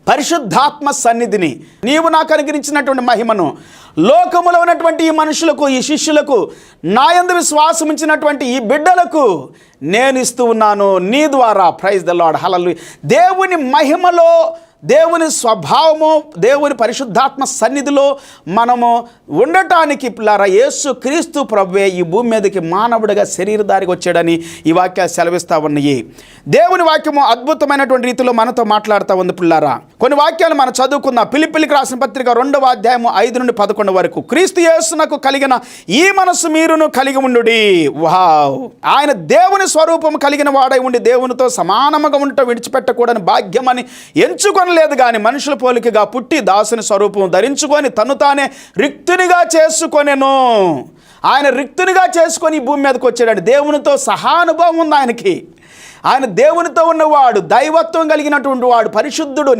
పరిశుద్ధాత్మ సన్నిధిని, నీవు నాకు అనుగ్రహించినటువంటి మహిమను లోకములో ఉన్నటువంటి ఈ మనుషులకు, ఈ శిష్యులకు, నా యందు విశ్వాసం ఉంచినటువంటి ఈ బిడ్డలకు నేను ఇస్తూ ఉన్నాను నీ ద్వారా. ప్రైజ్ ద లార్డ్, హల్లెలూయా. దేవుని మహిమలో, దేవుని స్వభావము, దేవుని పరిశుద్ధాత్మ సన్నిధిలో మనము ఉండటానికి పిల్లారా యేసు క్రీస్తు ప్రభువే ఈ భూమి మీదకి మానవుడిగా శరీరధారికి వచ్చాడని ఈ వాక్యాలు సెలవిస్తూ ఉన్నాయి. దేవుని వాక్యము అద్భుతమైనటువంటి రీతిలో మనతో మాట్లాడుతూ ఉంది పిల్లారా. కొన్ని వాక్యాలు మనం చదువుకుందాం. ఫిలిప్పీయులకు రాసిన పత్రిక 2వ అధ్యాయము 5 నుండి 11 వరకు. క్రీస్తు యేసునకు కలిగిన ఈ మనసు మీరును కలిగి ఉండుడి. వావ్! ఆయన దేవుని స్వరూపము కలిగిన వాడై ఉండి దేవునితో సమానముగా ఉండటం విడిచిపెట్టకూడని భాగ్యమని ఎంచుకొనలేదు కానీ మనుషుల పోలికగా పుట్టి దాసుని స్వరూపం ధరించుకొని తను తానే రిక్తునిగా చేసుకొనెను. ఆయన రిక్తునిగా చేసుకొని ఈ భూమి మీదకి వచ్చాడు. దేవునితో సహానుభవం ఉంది ఆయనకి. ఆయన దేవునితో ఉన్నవాడు, దైవత్వం కలిగినటువంటి వాడు, పరిశుద్ధుడు,